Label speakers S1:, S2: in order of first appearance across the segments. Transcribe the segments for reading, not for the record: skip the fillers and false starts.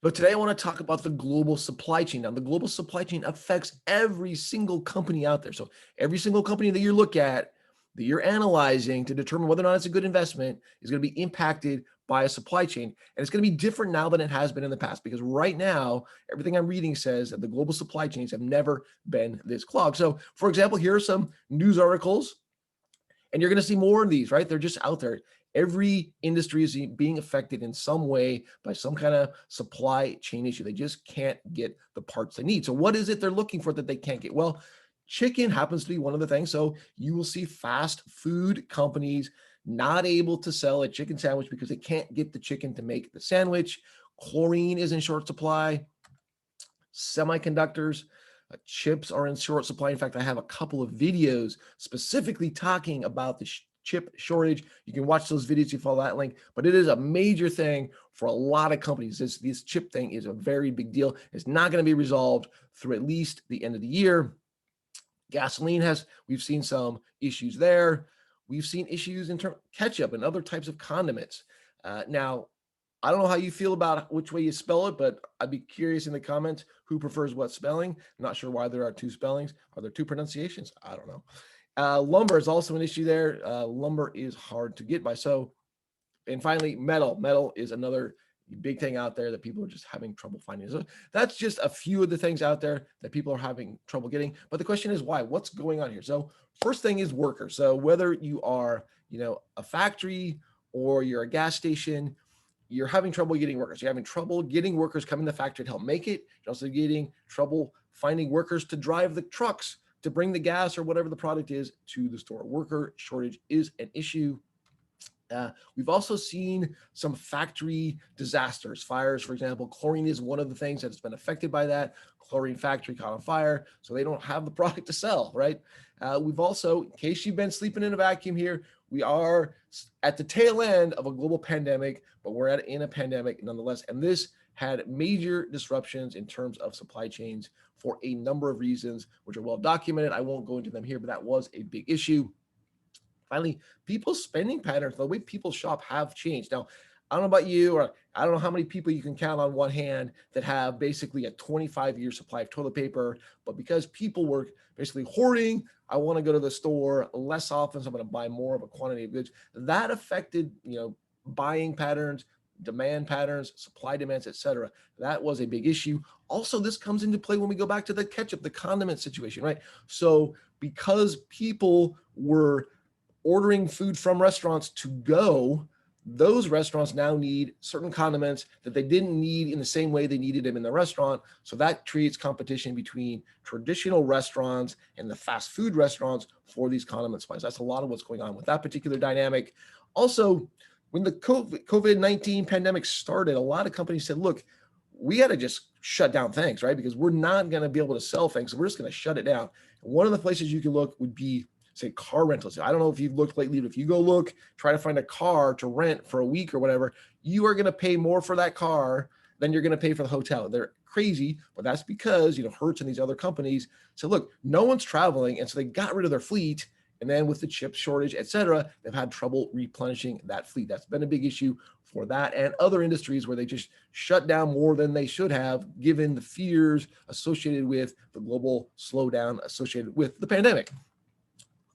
S1: But today I want to talk about the global supply chain. Now, the global supply chain affects every single company out there. So every single company that you look at, that you're analyzing to determine whether or not it's a good investment is going to be impacted by a supply chain. And it's going to be different now than it has been in the past because right now, everything I'm reading says that the global supply chains have never been this clogged. So, for example, here are some news articles and you're going to see more of these, right? They're just out there. Every industry is being affected in some way by some kind of supply chain issue. They just can't get the parts they need. So, what is it they're looking for that they can't get? Well, chicken happens to be one of the things. So, you will see fast food companies not able to sell a chicken sandwich because they can't get the chicken to make the sandwich. Chlorine is in short supply, semiconductors, chips are in short supply. In fact, I have a couple of videos specifically talking about the chip shortage. You can watch those videos if you follow that link, but it is a major thing for a lot of companies. This chip thing is a very big deal. It's not going to be resolved through at least the end of the year. Gasoline we've seen some issues there. We've seen issues in terms of ketchup and other types of condiments. Now, I don't know how you feel about which way you spell it, but I'd be curious in the comments who prefers what spelling. I'm not sure why there are two spellings. Are there two pronunciations? I don't know. Lumber is also an issue there. Lumber is hard to get by. So, and finally, metal. Metal is another big thing out there that people are just having trouble finding. So that's just a few of the things out there that people are having trouble getting. But the question is why? What's going on here? So first thing is workers. So whether you are, a factory or you're a gas station, you're having trouble getting workers. You're having trouble getting workers coming to the factory to help make it. You're also getting trouble finding workers to drive the trucks to bring the gas or whatever the product is to the store. Worker shortage is an issue. We've also seen some factory disasters, fires, for example. Chlorine is one of the things that's been affected by that. Chlorine factory caught on fire, so they don't have the product to sell, right? We've also, in case you've been sleeping in a vacuum here, we are at the tail end of a global pandemic, but we're in a pandemic nonetheless. And this had major disruptions in terms of supply chains for a number of reasons, which are well documented. I won't go into them here, but that was a big issue. Finally, people's spending patterns, the way people shop have changed. Now, I don't know about you, or I don't know how many people you can count on one hand that have basically a 25-year supply of toilet paper, but because people were basically hoarding, I want to go to the store less often, so I'm going to buy more of a quantity of goods. That affected, buying patterns, demand patterns, supply demands, etc. That was a big issue. Also, this comes into play when we go back to the ketchup, the condiment situation, right? So because people were ordering food from restaurants to go, those restaurants now need certain condiments that they didn't need in the same way they needed them in the restaurant. So that creates competition between traditional restaurants and the fast food restaurants for these condiment supplies. That's a lot of what's going on with that particular dynamic. Also, when the COVID-19 pandemic started, a lot of companies said, look, we got to just shut down things, right? Because we're not going to be able to sell things. So we're just going to shut it down. And one of the places you can look would be, say, car rentals. I don't know if you've looked lately, but if you go look, try to find a car to rent for a week or whatever, you are going to pay more for that car than you're going to pay for the hotel. They're crazy, but that's because, Hertz and these other companies said, look, no one's traveling. And so they got rid of their fleet. And then with the chip shortage, et cetera, they've had trouble replenishing that fleet. That's been a big issue for that and other industries where they just shut down more than they should have, given the fears associated with the global slowdown associated with the pandemic.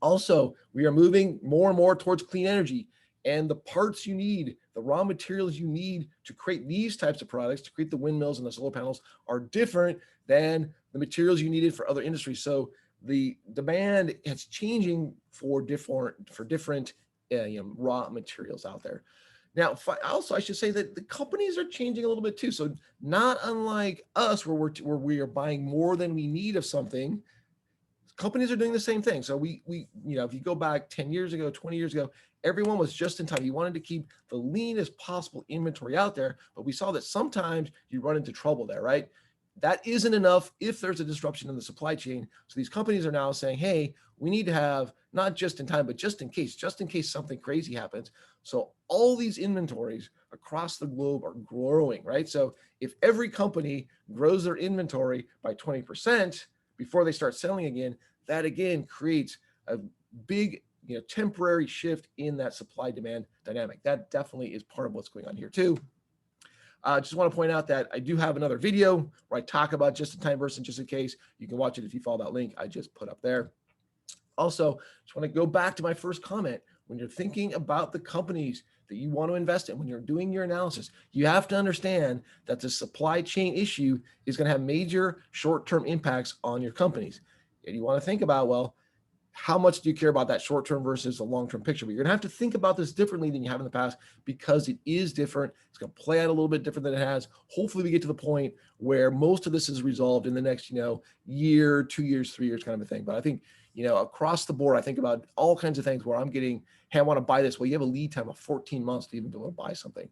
S1: Also, we are moving more and more towards clean energy, and the parts you need, the raw materials you need to create these types of products, to create the windmills and the solar panels, are different than the materials you needed for other industries. So the demand is changing for different raw materials out there. Now, also, I should say that the companies are changing a little bit too. So not unlike us, where we are buying more than we need of something, companies are doing the same thing. So we if you go back 10 years ago, 20 years ago, everyone was just in time. You wanted to keep the leanest possible inventory out there, but we saw that sometimes you run into trouble there, right? That isn't enough if there's a disruption in the supply chain. So these companies are now saying, hey, we need to have not just in time, but just in case something crazy happens. So all these inventories across the globe are growing, right? So if every company grows their inventory by 20% before they start selling again, that again creates a big, temporary shift in that supply demand dynamic. That definitely is part of what's going on here too. Just want to point out that I do have another video where I talk about just-in-time versus just in case. You can watch it if you follow that link I just put up there. Also, just want to go back to my first comment. When you're thinking about the companies that you want to invest in, when you're doing your analysis, you have to understand that the supply chain issue is going to have major short-term impacts on your companies. And you want to think about, well, how much do you care about that short-term versus the long-term picture? But you're gonna have to think about this differently than you have in the past because it is different. It's gonna play out a little bit different than it has. Hopefully we get to the point where most of this is resolved in the next, year, 2 years, 3 years kind of a thing. But I think, across the board, I think about all kinds of things where I'm getting, hey, I want to buy this. Well, you have a lead time of 14 months to even be able to buy something.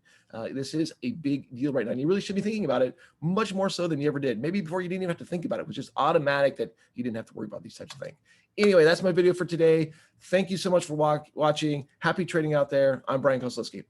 S1: This is a big deal right now. And you really should be thinking about it much more so than you ever did. Maybe before you didn't even have to think about it. It was just automatic that you didn't have to worry about these types of things. Anyway, that's my video for today. Thank you so much for watching. Happy trading out there. I'm Brian Kozlowski.